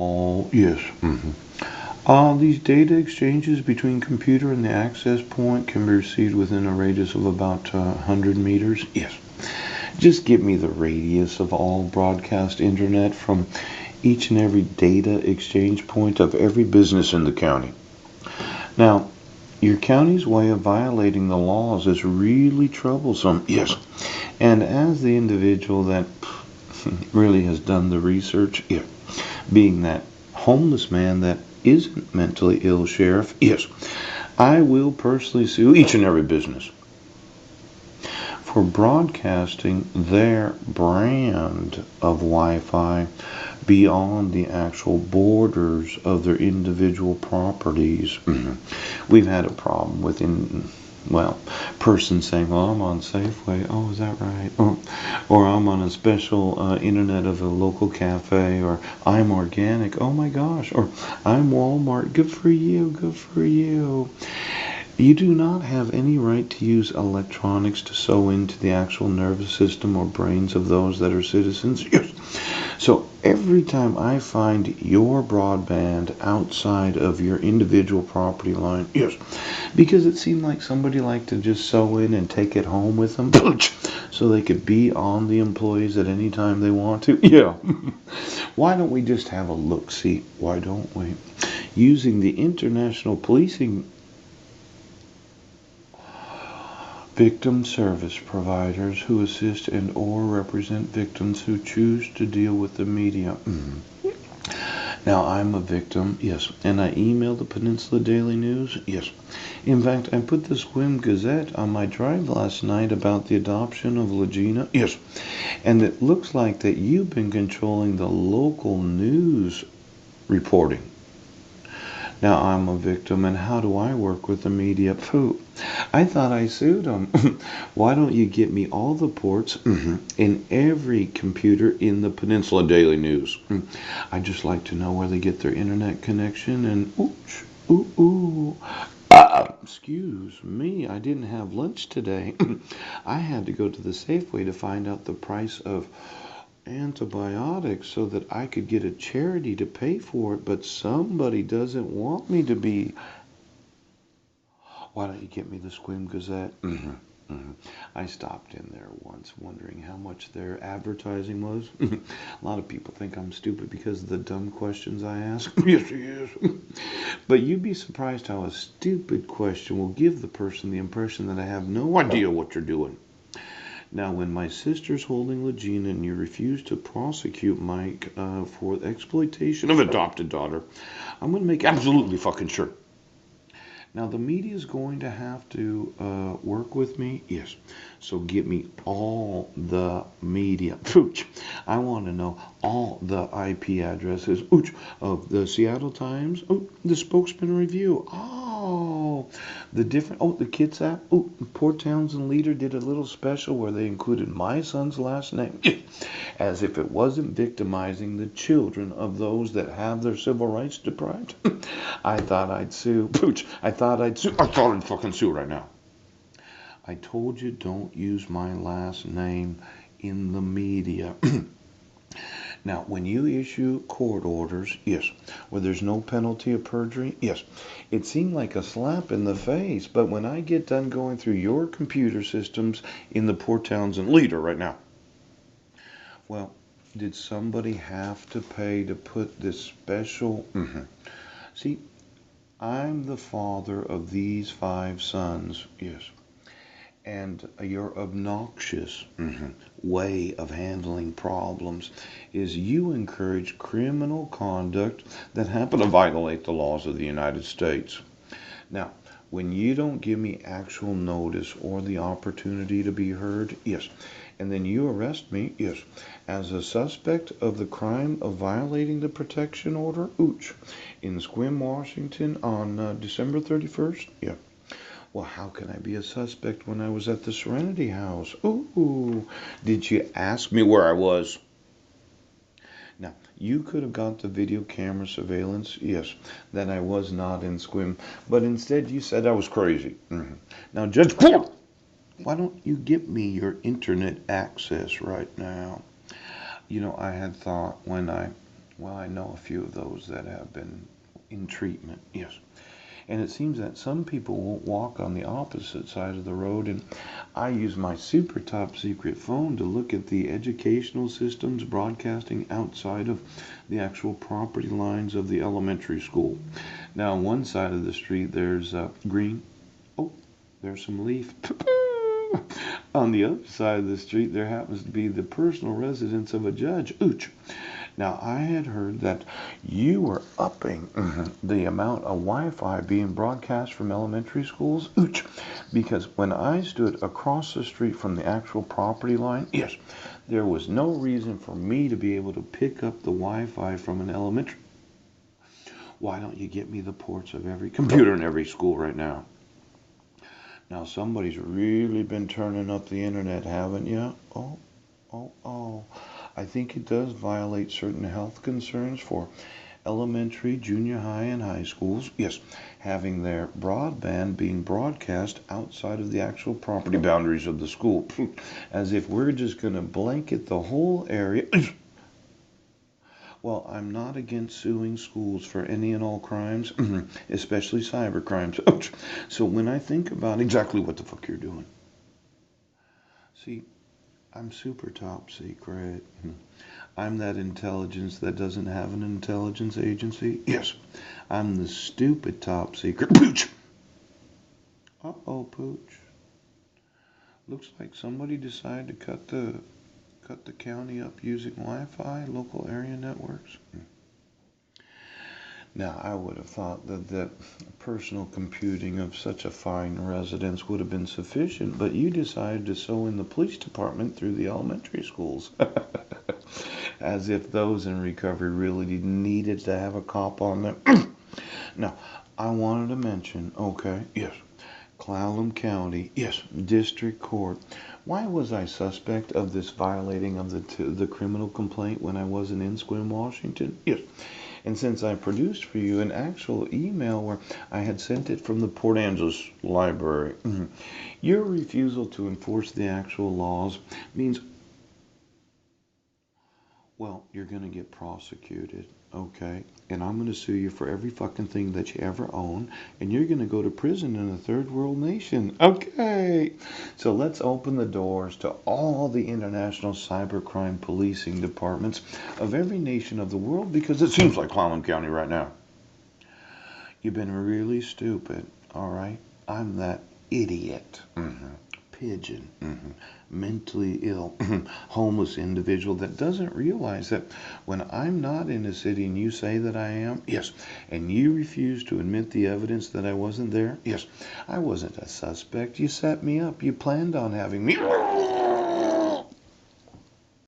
Oh, yes. These data exchanges between computer and the access point can be received within a radius of about 100 meters. Yes. Just give me the radius of all broadcast internet from each and every data exchange point of every business in the county. Now, your county's way of violating the laws is really troublesome. Yes. And as the individual that really has done the research, yeah, being that homeless man that isn't mentally ill, Sheriff, yes, I will personally sue each and every business for broadcasting their brand of Wi-Fi beyond the actual borders of their individual properties. We've had a problem with person saying, well, I'm on Safeway. Oh, is that right? Or I'm on a special internet of a local cafe, or I'm organic. Oh my gosh. Or I'm Walmart. Good for you. Good for you. You do not have any right to use electronics to sew into the actual nervous system or brains of those that are citizens. Yes. So every time I find your broadband outside of your individual property line, yes, because it seemed like somebody liked to just sew in and take it home with them, so they could be on the employees at any time they want to. Yeah. Why don't we just have a look-see? Why don't we? Using the international policing victim service providers who assist and or represent victims who choose to deal with the media. Now, I'm a victim, yes, and I emailed the Peninsula Daily News, yes. In fact, I put the Sequim Gazette on my drive last night about the adoption of Legina, yes. And it looks like that you've been controlling the local news reporting. Now I'm a victim, and how do I work with the media? Pooh, I thought I sued them. Why don't you get me all the ports in every computer in the Peninsula Daily News? I'd just like to know where they get their internet connection and ooh. Excuse me, I didn't have lunch today. I had to go to the Safeway to find out the price of antibiotics so that I could get a charity to pay for it, but somebody doesn't want me to be. Why don't you get me the Squim Gazette? I stopped in there once wondering how much their advertising was. A lot of people think I'm stupid because of the dumb questions I ask. Yes, he is. But you'd be surprised how a stupid question will give the person the impression that I have no idea what you're doing. Now, when my sister's holding Legina and you refuse to prosecute Mike for exploitation of adopted daughter, I'm going to make absolutely fucking sure. Now, the media is going to have to work with me. Yes. So get me all the media. Pooch. I want to know all the IP addresses of the Seattle Times. Oh, the Spokesman Review. The Kids app. Port Townsend Leader did a little special where they included my son's last name. As if it wasn't victimizing the children of those that have their civil rights deprived. I thought I'd sue. Pooch, I thought I'd fucking sue right now. I told you don't use my last name in the media. Now, when you issue court orders, yes, where there's no penalty of perjury, yes, it seemed like a slap in the face, but when I get done going through your computer systems in the Port Townsend Leader right now, well, did somebody have to pay to put this special? See, I'm the father of these 5 sons, yes. And your obnoxious way of handling problems is you encourage criminal conduct that happen to violate the laws of the United States. Now, when you don't give me actual notice or the opportunity to be heard, yes, and then you arrest me, yes, as a suspect of the crime of violating the protection order, in Sequim, Washington on December 31st, yeah. Well, how can I be a suspect when I was at the Serenity House? Did you ask me where I was? Now, you could have got the video camera surveillance, yes, that I was not in Sequim, but instead you said I was crazy. Now, Judge Ford, why don't you give me your internet access right now? I had thought when I Well, I know a few of those that have been in treatment, yes. And it seems that some people won't walk on the opposite side of the road. And I use my super top secret phone to look at the educational systems broadcasting outside of the actual property lines of the elementary school. Now, on one side of the street, there's green. Oh, there's some leaf. On the other side of the street, there happens to be the personal residence of a judge. Ooch. Now, I had heard that you were upping the amount of Wi-Fi being broadcast from elementary schools. Ooch. Because when I stood across the street from the actual property line, yes, there was no reason for me to be able to pick up the Wi-Fi from an elementary. Why don't you get me the ports of every computer in every school right now? Now, somebody's really been turning up the internet, haven't you? Oh. I think it does violate certain health concerns for elementary, junior high, and high schools. Yes, having their broadband being broadcast outside of the actual property boundaries of the school. As if we're just going to blanket the whole area. Well, I'm not against suing schools for any and all crimes, especially cyber crimes. So when I think about exactly what the fuck you're doing, see, I'm super top secret. I'm that intelligence that doesn't have an intelligence agency. Yes, I'm the stupid top secret. Pooch! Uh-oh, Pooch. Looks like somebody decided to cut the county up using Wi-Fi, local area networks. Now, I would have thought that personal computing of such a fine residence would have been sufficient, but you decided to sew in the police department through the elementary schools. As if those in recovery really needed to have a cop on them. Now, I wanted to mention, okay, yes, Clallam County, yes, District Court. Why was I suspect of this violating of the criminal complaint when I wasn't in Sequim, Washington? Yes. And since I produced for you an actual email where I had sent it from the Port Angeles Library, your refusal to enforce the actual laws means, well, you're going to get prosecuted, okay? And I'm going to sue you for every fucking thing that you ever own, and you're going to go to prison in a third world nation, okay? So let's open the doors to all the international cybercrime policing departments of every nation of the world, because it seems like Clallam County right now. You've been really stupid, all right? I'm that idiot. Pigeon, mentally ill, homeless individual that doesn't realize that when I'm not in a city and you say that I am, yes, and you refuse to admit the evidence that I wasn't there, yes, I wasn't a suspect. You set me up. You planned on having me.